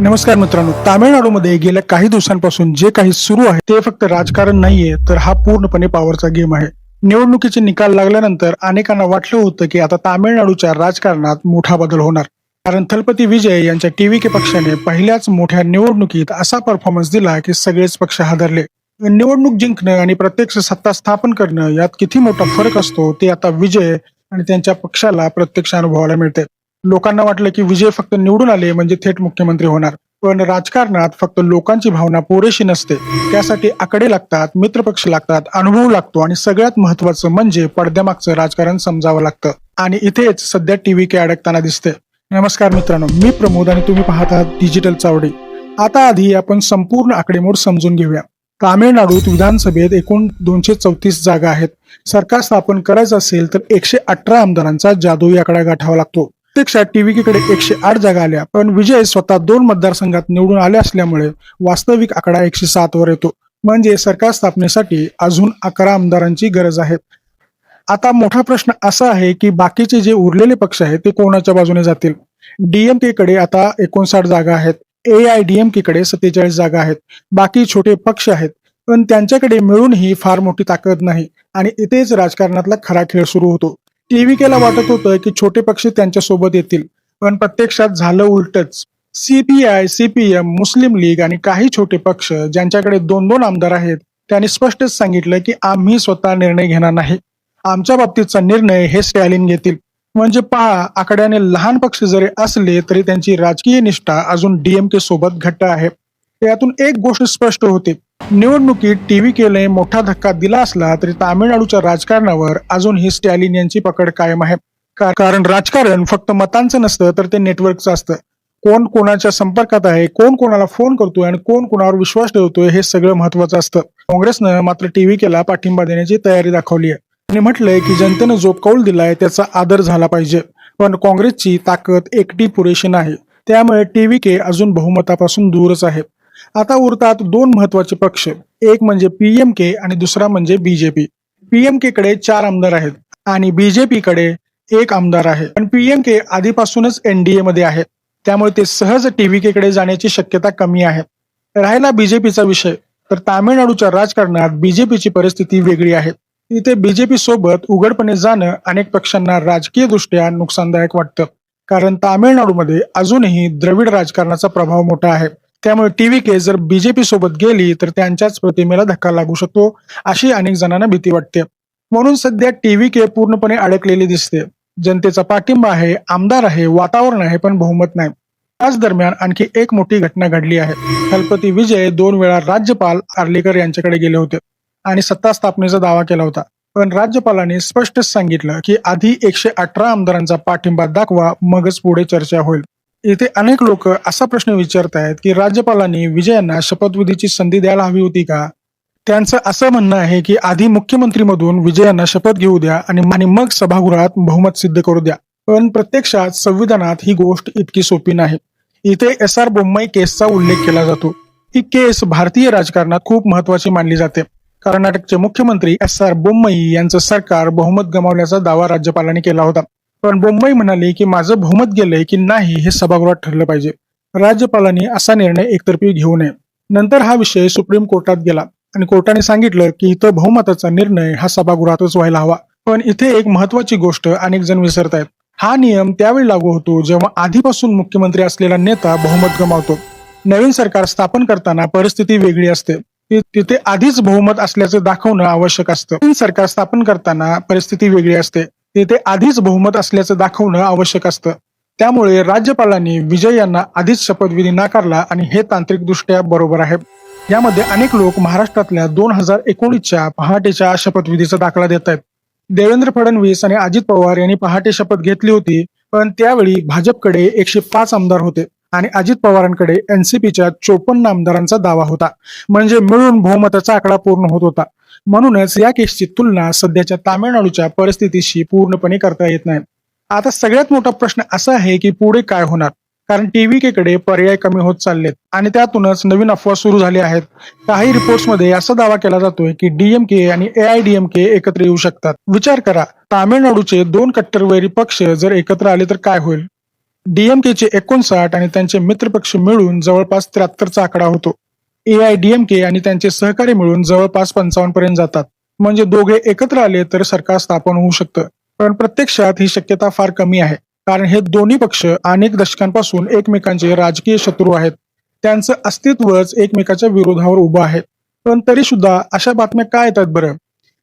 नमस्कार मित्रांनो, तामिळनाडूमध्ये गेल्या काही दिवसांपासून जे काही सुरू आहे ते फक्त राजकारण नाहीये, तर हा पूर्णपणे पॉवरचा गेम आहे. निवडणुकीचे निकाल लागल्यानंतर अनेकांना वाटलं होतं की आता तामिळनाडूच्या राजकारणात मोठा बदल होणार. कारण थलपती विजय यांच्या टीव्हीके पक्षाने पहिल्याच मोठ्या निवडणुकीत असा परफॉर्मन्स दिला की सगळेच पक्ष हादरले. निवडणूक जिंकणं आणि प्रत्यक्ष सत्ता स्थापन करणं यात किती मोठा फरक असतो ते आता विजय आणि त्यांच्या पक्षाला प्रत्यक्ष अनुभवायला मिळते. लोकांना वाटलं की विजय फक्त निवडून आले म्हणजे थेट मुख्यमंत्री होणार. पण राजकारणात फक्त लोकांची भावना पुरेशी नसते. त्यासाठी आकडे लागतात, मित्रपक्ष लागतात, अनुभव लागतो आणि सगळ्यात महत्वाचं म्हणजे पडद्यामागचं राजकारण समजावं लागतं. आणि इथेच सध्या टीव्हीके अडकताना दिसते. नमस्कार मित्रांनो, मी प्रमोद आणि तुम्ही पाहत आहात डिजिटल चावडी. आता आधी आपण संपूर्ण आकडेमोड समजून घेऊया. तामिळनाडूत विधानसभेत एकूण 234 जागा आहेत. सरकार स्थापन करायचं असेल तर 118 आमदारांचा जादुई आकडा गाठावा लागतो. प्रत्यक्षात टीव्हीकडे 108 जागा आल्या, पण विजय स्वतः 2 मतदारसंघात निवडून आले असल्यामुळे वास्तविक आकडा 107 वर येतो. म्हणजे सरकार स्थापनेसाठी अजून 11 आमदारांची गरज आहे. आता मोठा प्रश्न असा आहे की बाकीचे जे उरलेले पक्ष आहेत ते कोणाच्या बाजूने जातील. डीएमके कडे आता 59 जागा आहेत. AIDMK कडे 47 जागा आहेत. बाकी छोटे पक्ष आहेत, पण त्यांच्याकडे मिळूनही फार मोठी ताकद नाही आणि इथेच राजकारणातला खरा खेळ सुरू होतो. टीव्हीकेला वाटत होतं की छोटे पक्ष त्यांच्या सोबत येतील, पण प्रत्यक्षात झालं उलटच. CPI, CPM, मुस्लिम लीग आणि काही छोटे पक्ष ज्यांच्याकडे 2-2 आमदार आहेत त्यांनी स्पष्टच सांगितलं की आम्ही स्वतः निर्णय घेणार नाही. आमच्या बाबतीतचा निर्णय हे स्टॅलिन घेतील. म्हणजे पहा, आकड्याने लहान पक्ष जरी असले तरी त्यांची राजकीय निष्ठा अजून DMK सोबत घट्ट आहे. यातून एक गोष्ट स्पष्ट होते. निवडणुकीत टीव्हीकेने मोठा धक्का दिला असला तरी तामिळनाडूच्या राजकारणावर अजूनही स्टॅलिन यांची पकड कायम आहे. कारण राजकारण फक्त मतांचं नसतं तर ते नेटवर्कचं असतं. कोण कोणाच्या संपर्कात आहे, कोण कोणाला फोन करतोय आणि कोण कोणावर विश्वास ठेवतोय हे सगळं महत्वाचं असतं. काँग्रेसनं मात्र टीव्हीकेला पाठिंबा देण्याची तयारी दाखवली आहे आणि म्हटलंय की जनतेनं जो कौल दिलाय त्याचा आदर झाला पाहिजे. पण काँग्रेसची ताकद एकटी पुरेशी नाही, त्यामुळे टीव्हीके अजून बहुमतापासून दूरच आहे. आता उरतात 2 महत्वाचे पक्ष, एक म्हणजे PMK आणि दुसरा म्हणजे BJP. PMK कडे 4 आमदार आहेत आणि BJP कडे 1 आमदार आहे. पण PMK आधीपासूनच NDA मध्ये आहे, त्यामुळे ते सहज टीव्हीके कडे जाण्याची शक्यता कमी आहे. राहिला BJPचा विषय, तर तामिळनाडूच्या राजकारणात BJPची परिस्थिती वेगळी आहे. इथे BJP सोबत उघडपणे जाणं अनेक पक्षांना राजकीय दृष्ट्या नुकसानदायक वाटतं. कारण तामिळनाडूमध्ये अजूनही द्रविड राजकारणाचा प्रभाव मोठा आहे. त्यामुळे टीव्हीके जर BJP सोबत गेली तर त्यांच्याच प्रतिमेला धक्का लागू शकतो, अशी अनेक जणांना भीती वाटते. म्हणून सध्या टीव्हीके पूर्णपणे अडकलेली दिसते. जनतेचा पाठिंबा आहे, आमदार आहे, वातावरण आहे, पण बहुमत नाही. त्याच दरम्यान आणखी एक मोठी घटना घडली आहे. थलपती विजय 2 वेळा राज्यपाल आर्लेकर यांच्याकडे गेले होते आणि सत्ता स्थापनेचा दावा केला होता. पण राज्यपालांनी स्पष्टच सांगितलं की आधी 118 आमदारांचा पाठिंबा दाखवा, मगच पुढे चर्चा होईल. इथे अनेक लोक असा प्रश्न विचारत आहेत की राज्यपालांनी विजयांना शपथविधीची संधी द्यायला हवी होती का? त्यांचं असं म्हणणं आहे की आधी मुख्यमंत्रीमधून विजयांना शपथ घेऊ द्या आणि मग सभागृहात बहुमत सिद्ध करू द्या. पण प्रत्यक्षात संविधानात ही गोष्ट इतकी सोपी नाही. इथे SR बोम्मई केसचा उल्लेख केला जातो. ही केस भारतीय राजकारणात खूप महत्वाची मानली जाते. कर्नाटकचे मुख्यमंत्री SR बोम्मई यांचं सरकार बहुमत गमावल्याचा दावा राज्यपालांनी केला होता. पण बोम्मई म्हणाले की माझं बहुमत गेलंय की नाही हे सभागृहात ठरलं पाहिजे. राज्यपालांनी असा निर्णय एकतर्फी घेऊ नये. नंतर हा विषय सुप्रीम कोर्टात गेला आणि कोर्टाने सांगितलं की इथं बहुमताचा निर्णय हा सभागृहातच व्हायला हवा. पण इथे एक महत्वाची गोष्ट अनेक जण विसरत आहेत. हा नियम त्यावेळी लागू होतो जेव्हा आधीपासून मुख्यमंत्री असलेला नेता बहुमत गमावतो. नवीन सरकार स्थापन करताना परिस्थिती वेगळी असते. तिथे आधीच बहुमत असल्याचं दाखवणं आवश्यक असतं. नवीन सरकार स्थापन करताना परिस्थिती वेगळी असते. तिथे आधीच बहुमत असल्याचं दाखवणं आवश्यक असतं. त्यामुळे राज्यपालांनी विजय यांना आधीच शपथविधी नाकारला आणि हे तांत्रिकदृष्ट्या बरोबर आहे. यामध्ये अनेक लोक महाराष्ट्रातल्या 2019च्या पहाटेच्या शपथविधीचा दाखला देत आहेत. देवेंद्र फडणवीस आणि अजित पवार यांनी पहाटे शपथ घेतली होती, पण त्यावेळी भाजपकडे 105 आमदार होते आणि अजित पवारांकडे NCPच्या 54 आमदारांचा दावा होता. म्हणजे मिळून बहुमताचा आकडा पूर्ण होत होता. म्हणूनच या केसची तुलना सध्याच्या तामिळनाडूच्या परिस्थितीशी पूर्णपणे करता येत नाही. आता सगळ्यात मोठा प्रश्न असा आहे की पुढे काय होणार. कारण टीव्हीके कडे पर्याय कमी होत चाललेत आणि त्यातूनच नवीन अफवा सुरू झाल्या आहेत. काही रिपोर्ट्समध्ये असा दावा केला जातोय की DMK आणि AIDMK एकत्र येऊ शकतात. विचार करा, तामिळनाडूचे 2 कट्टरवैरी पक्ष जर एकत्र आले तर काय होईल. डीएमकेचे 59 आणि त्यांचे मित्रपक्ष मिळून जवळपास 73चा आकडा होतो. एआयडीएमके आणि त्यांचे सहकारी मिळून जवळपास 55 पर्यंत जातात. म्हणजे दोघे एकत्र आले तर सरकार स्थापन होऊ शकतं. पण प्रत्यक्षात ही शक्यता फार कमी आहे. कारण हे दोन्ही पक्ष अनेक दशकांपासून एकमेकांचे राजकीय शत्रू आहेत. त्यांचं अस्तित्वच एकमेकाच्या विरोधावर उभं आहे. पण तरी सुद्धा अशा बातम्या का येतात बरं?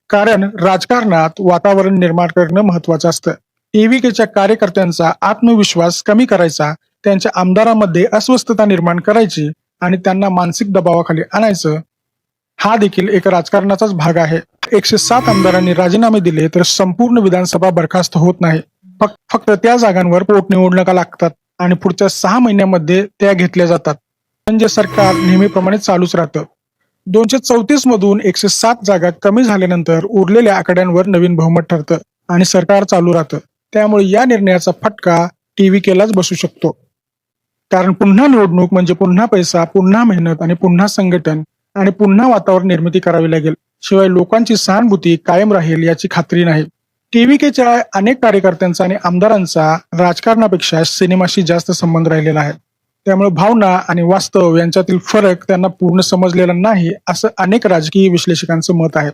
कारण राजकारणात वातावरण निर्माण करणं महत्वाचं असतं. टीव्हीकेच्या कार्यकर्त्यांचा आत्मविश्वास कमी करायचा, त्यांच्या आमदारांमध्ये अस्वस्थता निर्माण करायची आणि त्यांना मानसिक दबावाखाली आणायचं, हा देखील एक राजकारणाचाच भाग आहे. 107 आमदारांनी राजीनामे दिले तर संपूर्ण विधानसभा बरखास्त होत नाही. फक्त त्या जागांवर पोटनिवडणुका लागतात आणि पुढच्या 6 महिन्यांमध्ये त्या घेतल्या जातात. म्हणजे सरकार नेहमीप्रमाणे चालूच राहतं. 234 मधून 107 जागा कमी झाल्यानंतर उरलेल्या आकड्यांवर नवीन बहुमत ठरतं आणि सरकार चालू राहतं. त्यामुळे या निर्णयाचा फटका टीव्हीकेलाच बसू शकतो. कारण पुन्हा निवडणूक म्हणजे पुन्हा पैसा, पुन्हा मेहनत आणि पुन्हा संघटन आणि पुन्हा वातावरण निर्मिती करावी लागेल. शिवाय लोकांची सहानुभूती कायम राहील याची खात्री नाही. टीव्हीकेच्या अनेक कार्यकर्त्यांचा आणि आमदारांचा राजकारणापेक्षा सिनेमाशी जास्त संबंध राहिलेला आहे. त्यामुळे भावना आणि वास्तव यांच्यातील फरक त्यांना पूर्ण समजलेला नाही, असं अनेक राजकीय विश्लेषकांचं मत आहे.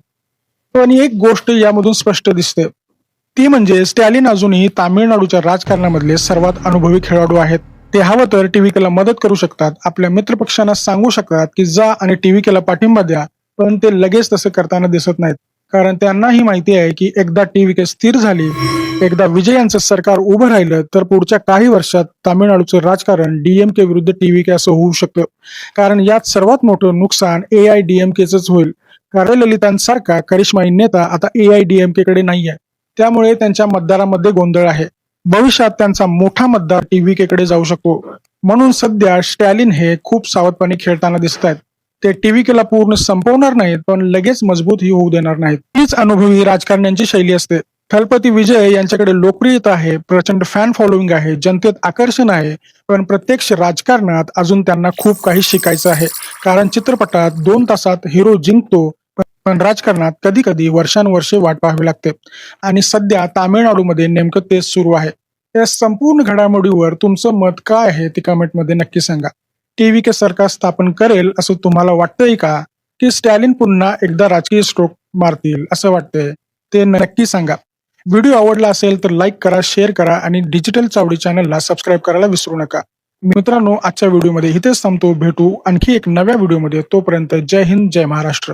पण एक गोष्ट यामधून स्पष्ट दिसते, ती म्हणजे स्टॅलिन अजूनही तामिळनाडूच्या राजकारणामधले सर्वात अनुभवी खेळाडू आहेत. ते हवं तर टीव्हीकेला मदत करू शकतात, आपल्या मित्रपक्षांना सांगू शकतात की जा आणि टीव्हीकेला पाठिंबा द्या, पण ते लगेच तसं करताना दिसत नाहीत. कारण त्यांनाही माहिती आहे की एकदा टीव्हीके स्थिर झाली, एकदा विजयांचं सरकार उभं राहिलं तर पुढच्या काही वर्षात तामिळनाडूचं राजकारण डीएमके विरुद्ध टीव्हीके असं होऊ शकतं. कारण यात सर्वात मोठं नुकसान एआयडीएमकेच होईल. कारण ललितांसारखा करिश्माई नेता आता एआयडीएमके कडे नाहीये. त्यामुळे त्यांच्या मतदारांमध्ये गोंधळ आहे. भविष्यात त्यांचा मोठा मतदार टीव्हीके कडे जाऊ शकतो. म्हणून सध्या स्टॅलिन हे खूप सावधपणे खेळताना दिसत आहेत. ते टीव्हीकेला पूर्ण संपवणार नाहीत, पण लगेच मजबूतही होऊ देणार नाहीत. हीच अनुभवी राजकारण्यांची शैली असते. थलपती विजय यांच्याकडे लोकप्रियता आहे, प्रचंड फॅन फॉलोईंग आहे, जनतेत आकर्षण आहे, पण प्रत्यक्ष राजकारणात अजून त्यांना खूप काही शिकायचं आहे. कारण चित्रपटात 2 तासात हिरो जिंकतो, पण राजकारणात कधी कधी वर्षानुवर्षे वाट पाहावी लागते. आणि सध्या तामिळनाडूमध्ये नेमकं तेच सुरू आहे. या संपूर्ण घडामोडीवर तुमचं मत काय आहे ते कमेंटमध्ये नक्की सांगा. टीव्हीके सरकार स्थापन करेल असं तुम्हाला वाटतंय का, की स्टॅलिन पुन्हा एकदा राजकीय स्ट्रोक मारतील असं वाटतंय? ते नक्की सांगा. व्हिडिओ आवडला असेल तर लाईक करा, शेअर करा आणि डिजिटल चावडी चॅनलला सबस्क्राईब करायला विसरू नका. मित्रांनो, आजच्या व्हिडिओमध्ये इथेच थांबतो. भेटू आणखी एक नव्या व्हिडिओमध्ये. तोपर्यंत जय हिंद, जय महाराष्ट्र.